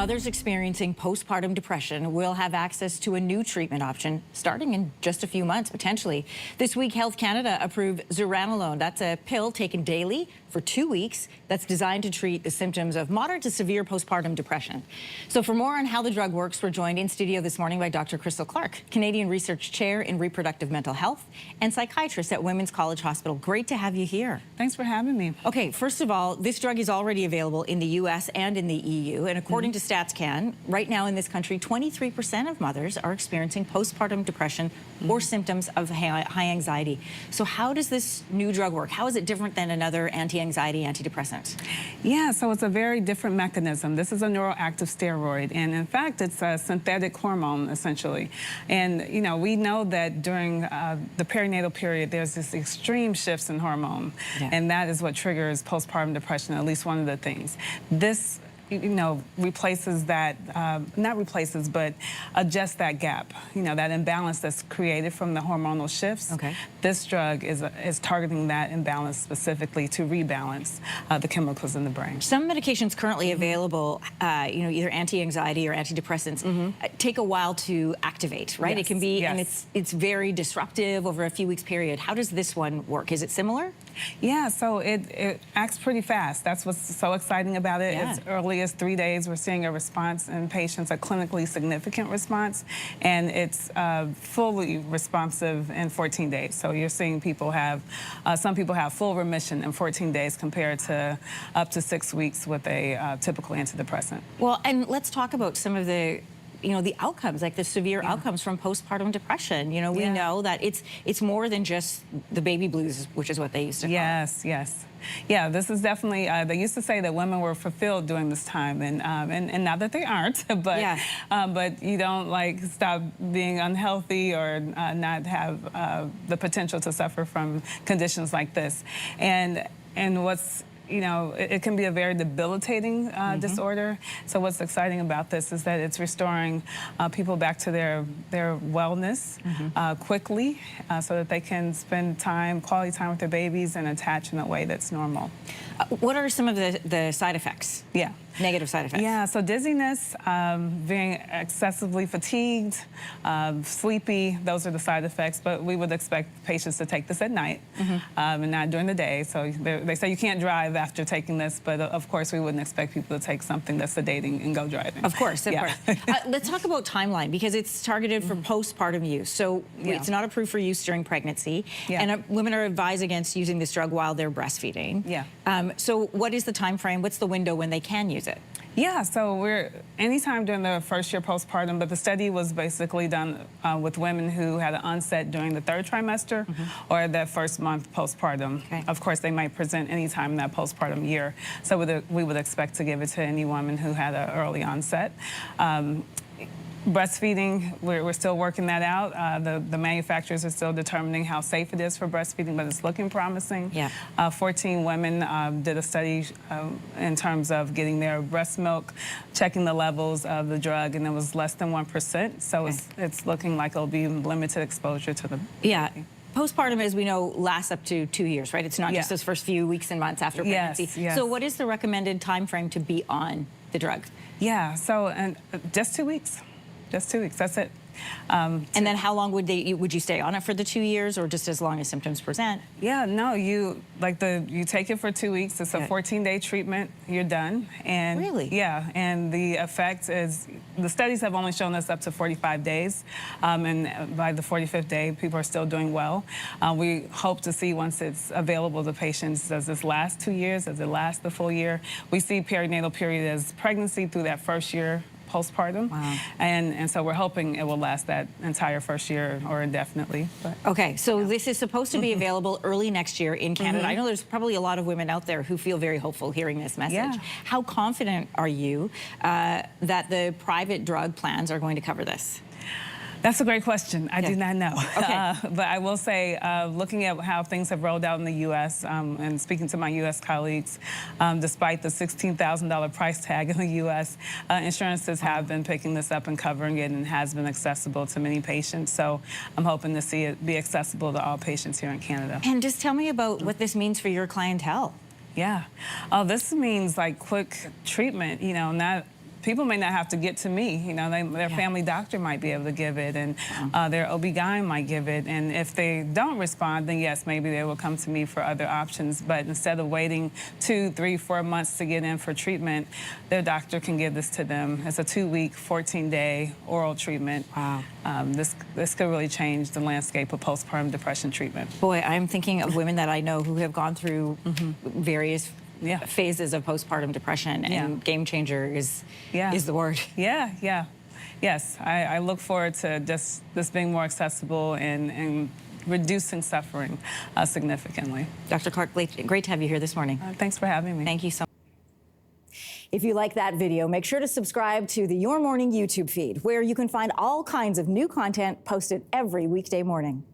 Mothers experiencing postpartum depression will have access to a new treatment option starting in just a few months, potentially. This week, Health Canada approved zuranolone. That's a pill taken daily for 2 weeks that's designed to treat the symptoms of moderate to severe postpartum depression. So for more on how the drug works, we're joined in studio this morning by Dr. Crystal Clark, Canadian Research Chair in Reproductive Mental Health and psychiatrist at Women's College Hospital. Great to have you here. Thanks for having me. Okay, first of all, this drug is already available in the U.S. and in the EU, and according to StatsCan, right now in this country, 23% of mothers are experiencing postpartum depression or symptoms of high anxiety. So how does this new drug work? How is it different than another anti-anxiety antidepressant? Yeah, so it's a very different mechanism. This is a neuroactive steroid, and in fact, it's a synthetic hormone, essentially. And, you know, we know that during the perinatal period, there's this extreme shifts in hormone, and that is what triggers postpartum depression, at least one of the things. This replaces that, not replaces, but adjusts that gap, that imbalance that's created from the hormonal shifts. Okay. This drug is targeting that imbalance specifically to rebalance the chemicals in the brain. Some medications currently available, either anti-anxiety or antidepressants, take a while to activate, right? Yes. It can be, yes. and it's very disruptive over a few weeks period. How does this one work? Is it similar? Yeah, so it acts pretty fast. That's what's so exciting about it. Yeah. As early as 3 days, we're seeing a response in patients, a clinically significant response, and it's fully responsive in 14 days. So you're seeing people have, some people have full remission in 14 days compared to up to 6 weeks with a typical antidepressant. Well, and let's talk about some of the the outcomes, like the severe outcomes from postpartum depression. We know that it's more than just the baby blues, which is what they used to call it. Yes, yes. Yeah, this is definitely, they used to say that women were fulfilled during this time, and now that they aren't, but you don't stop being unhealthy or not have the potential to suffer from conditions like this. And what's it can be a very debilitating disorder. So what's exciting about this is that it's restoring people back to their wellness quickly so that they can spend quality time with their babies and attach in a way that's normal. What are some of the side effects? Yeah. Negative side effects? Yeah, so dizziness, being excessively fatigued, sleepy, those are the side effects, but we would expect patients to take this at night and not during the day. So they say you can't drive after taking this, but of course we wouldn't expect people to take something that's sedating and go driving. Of course, of course. Let's talk about timeline, because it's targeted for postpartum use. So it's not approved for use during pregnancy, and women are advised against using this drug while they're breastfeeding. So what is the time frame? What's the window when they can use it? Yeah, so we're anytime during the first year postpartum, but the study was basically done with women who had an onset during the 3rd trimester or that first month postpartum. Okay. Of course, they might present anytime in that postpartum year. So we would expect to give it to any woman who had an early onset. Breastfeeding, we're still working that out. The manufacturers are still determining how safe it is for breastfeeding, but it's looking promising. 14 women did a study in terms of getting their breast milk, checking the levels of the drug, and it was less than 1%. So it's looking like it'll be limited exposure to the Postpartum, as we know, lasts up to 2 years, right? It's not just those first few weeks and months after pregnancy. Yes. So what is the recommended time frame to be on the drug? Yeah, so just 2 weeks. Just 2 weeks, that's it. And then how long would you stay on it for the 2 years, or just as long as symptoms present? Yeah, no, you take it for 2 weeks. It's a 14-day treatment. You're done. And really? Yeah, and the effect is, the studies have only shown us up to 45 days, and by the 45th day, people are still doing well. We hope to see, once it's available to patients, does this last 2 years? Does it last the full year? We see perinatal period as pregnancy through that first year postpartum. Wow. And so we're hoping it will last that entire first year or indefinitely. But, okay, so this is supposed to be available early next year in Canada. I know there's probably a lot of women out there who feel very hopeful hearing this message. How confident are you that the private drug plans are going to cover this? That's a great question. I do not know. Okay. But I will say, looking at how things have rolled out in the U.S. And speaking to my U.S. colleagues, despite the $16,000 price tag in the U.S., insurances have been picking this up and covering it, and has been accessible to many patients. So I'm hoping to see it be accessible to all patients here in Canada. And just tell me about what this means for your clientele. Yeah. Oh, this means like quick treatment, not people may not have to get to me. You know, their family doctor might be able to give it, and their OB-GYN might give it. And if they don't respond, then yes, maybe they will come to me for other options. But instead of waiting 2, 3, 4 months to get in for treatment, their doctor can give this to them. It's a 2-week, 14-day oral treatment. Wow. This could really change the landscape of postpartum depression treatment. Boy, I'm thinking of women that I know who have gone through various phases of postpartum depression, and game changer is the word. Yes, I look forward to just this being more accessible and reducing suffering significantly. Dr. Clark, great to have you here this morning. Thanks for having me. Thank you so much. If you like that video, make sure to subscribe to the Your Morning YouTube feed, where you can find all kinds of new content posted every weekday morning.